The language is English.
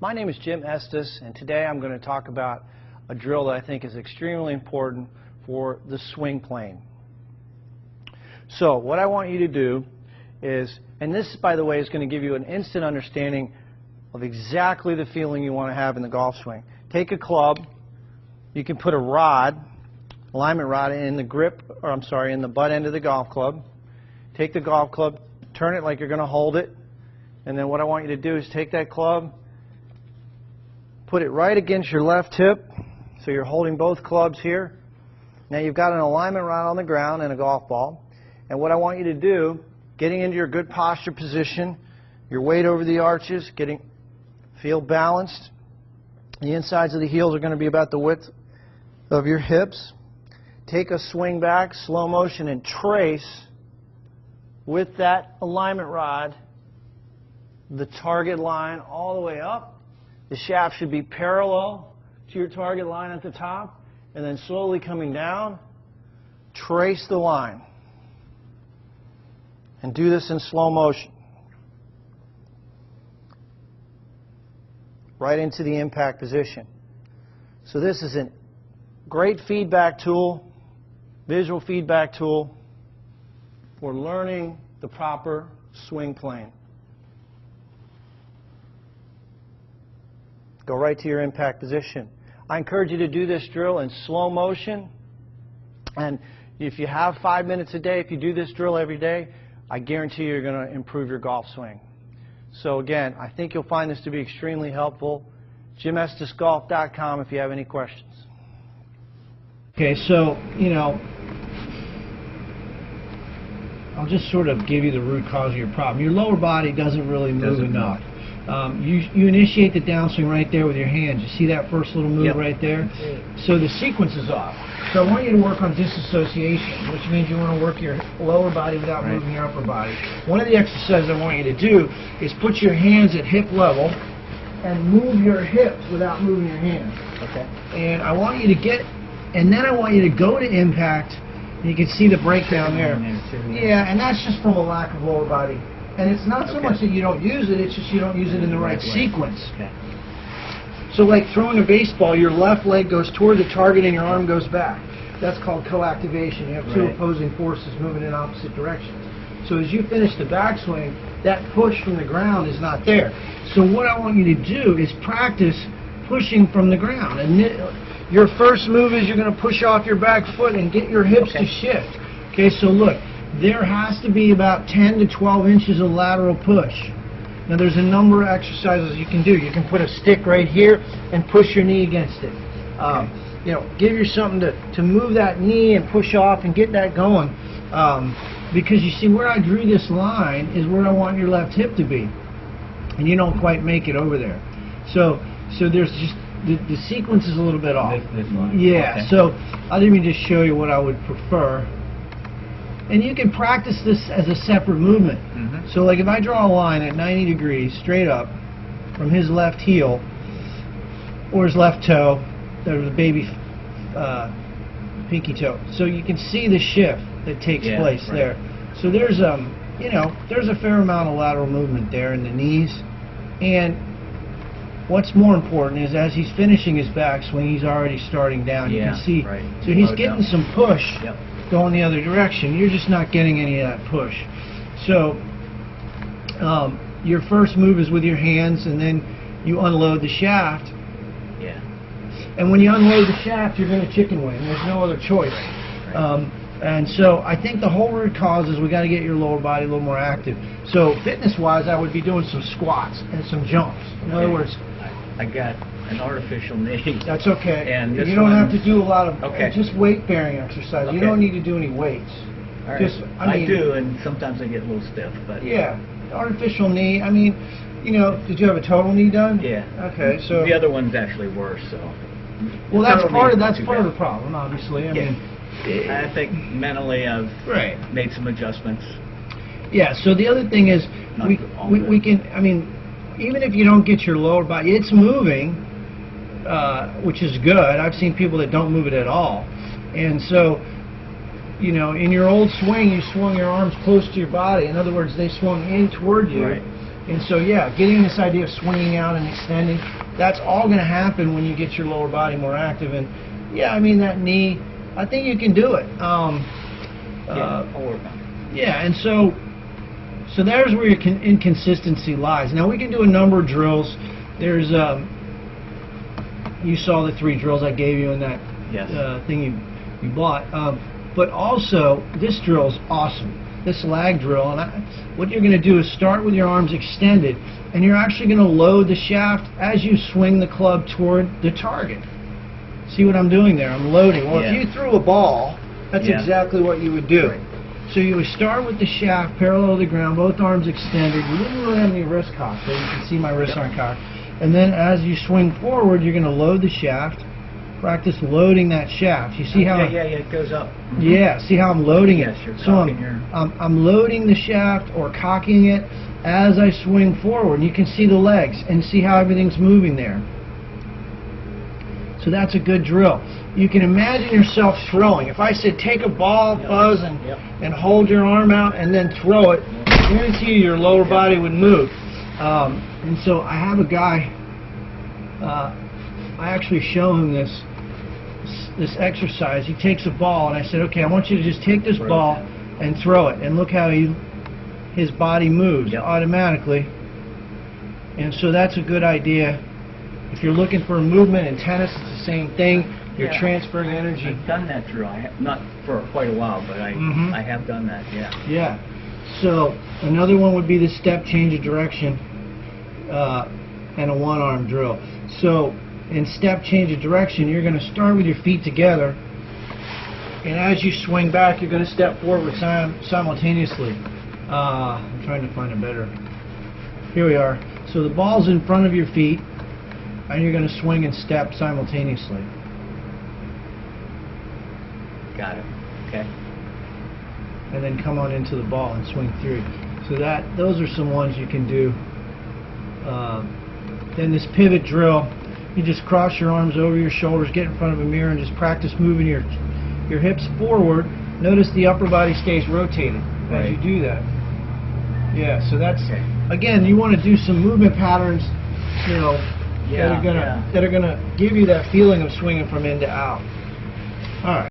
My name is Jim Estes, and today I'm going to talk about a drill that I think is extremely important for the swing plane. So what I want you to do is, and this, by the way, is going to give you an instant understanding of exactly the feeling you want to have in the golf swing. Take a club. You can put a rod, alignment rod, in the grip, or I'm sorry, in the butt end of the golf club. Take the golf club, turn it like you're going to hold it, and then what I want you to do is take that club, put it right against your left hip, so you're holding both clubs here. Now you've got an alignment rod on the ground and a golf ball, and what I want you to do, getting into your good posture position, your weight over the arches, feel balanced. The insides of the heels are going to be about the width of your hips. Take a swing back, slow motion, and trace with that alignment rod the target line all the way up. The shaft should be parallel to your target line at the top, and then slowly coming down, trace the line. And do this in slow motion. Right into the impact position. So this is a great feedback tool, visual feedback tool for learning the proper swing plane. Go right to your impact position. I encourage you to do this drill in slow motion, and if you have 5 minutes a day, if you do this drill every day, I guarantee you're going to improve your golf swing. So again, I think you'll find this to be extremely helpful. JimEstesGolf.com if you have any questions. Okay, so, I'll just sort of give you the root cause of your problem. Your lower body doesn't really move enough. You initiate the downswing right there with your hands. You see that first little move right there? So the sequence is off. So I want you to work on disassociation, which means you want to work your lower body without moving your upper body. One of the exercises I want you to do is put your hands at hip level and move your hips without moving your hands. Okay. And I want you to and then I want you to go to impact, and you can see the breakdown there. Yeah, and that's just from a lack of lower body. And it's not so much that you don't use it, it's just you don't use it in the right sequence. Okay. So like throwing a baseball, your left leg goes toward the target and your arm goes back. That's called co-activation. You have two opposing forces moving in opposite directions. So as you finish the backswing, that push from the ground is not there. So what I want you to do is practice pushing from the ground. And your first move is you're going to push off your back foot and get your hips to shift. Okay, so look, there has to be about 10 to 12 inches of lateral push. Now there's a number of exercises you can do. You can put a stick right here and push your knee against it. Give you something to move that knee and push off and get that going. Because you see, where I drew this line is where I want your left hip to be. And you don't quite make it over there. So there's just, the sequence is a little bit off. This line. Yeah, okay. So let me just show you what I would prefer. And you can practice this as a separate movement. So like if I draw a line at 90 degrees straight up from his left heel or his left toe, there's a baby pinky toe. So you can see the shift that takes place there. So there's there's a fair amount of lateral movement there in the knees. And what's more important is as he's finishing his backswing, he's already starting down. You can see, so he's getting some push going the other direction. You're just not getting any of that push. So your first move is with your hands, and then you unload the shaft. And when you unload the shaft, you're going to chicken wing. There's no other choice. And so I think the whole root cause is we got to get your lower body a little more active. So fitness-wise, I would be doing some squats and some jumps. In other words, I got an artificial knee. That's okay. And you don't have to do a lot of just weight-bearing exercise. You don't need to do any weights. All right. I do, and sometimes I get a little stiff. But yeah, artificial knee. I mean, did you have a total knee done? Yeah. Okay, so the other one's actually worse. So. Well, that's part of the problem, obviously. I mean, I think mentally I've made some adjustments. Yeah. So the other thing is we can. I mean, even if you don't get your lower body, it's moving, which is good. I've seen people that don't move it at all, and so in your old swing, you swung your arms close to your body. In other words, they swung in toward you. And so, yeah, getting this idea of swinging out and extending, that's all going to happen when you get your lower body more active. And, yeah, I mean, that knee, I think you can do it. Yeah, I'll work on it. Yeah, and so there's where your inconsistency lies. Now, we can do a number of drills. There's, you saw the 3 drills I gave you in that thing you bought. But also, this drill is awesome. This lag drill, and what you're going to do is start with your arms extended, and you're actually going to load the shaft as you swing the club toward the target. See what I'm doing there? I'm loading. Well, if you threw a ball, that's exactly what you would do. Right. So you would start with the shaft parallel to the ground, both arms extended. You wouldn't really have any wrist cocked, so you can see my wrists aren't cocked. And then as you swing forward, you're going to load the shaft. Practice loading that shaft. You see how it goes up. Yeah, see how I'm loading it. You're so I'm loading the shaft or cocking it as I swing forward. And you can see the legs and see how everything's moving there. So that's a good drill. You can imagine yourself throwing. If I said take a ball, Buzz, and hold your arm out and then throw it, I guarantee you your lower body would move. And so I have a guy, I actually show him this exercise. He takes a ball, and I said, okay, I want you to just take this ball and throw it, and look how his body moves automatically. And so that's a good idea. If you're looking for movement in tennis, it's the same thing. You're transferring energy. I've done that drill. Not for quite a while, but I have done that. Yeah. So another one would be the step change of direction and a one-arm drill. So in step change of direction, you're going to start with your feet together, and as you swing back, you're going to step forward simultaneously. I'm trying to find a better. Here we are. So the ball's in front of your feet, and you're going to swing and step simultaneously. Got it. Okay. And then come on into the ball and swing through. So those are some ones you can do. Then this pivot drill. You just cross your arms over your shoulders, get in front of a mirror, and just practice moving your hips forward. Notice the upper body stays rotated as you do that. Yeah, so that's again, you want to do some movement patterns, you know, that are gonna give you that feeling of swinging from in to out. All right.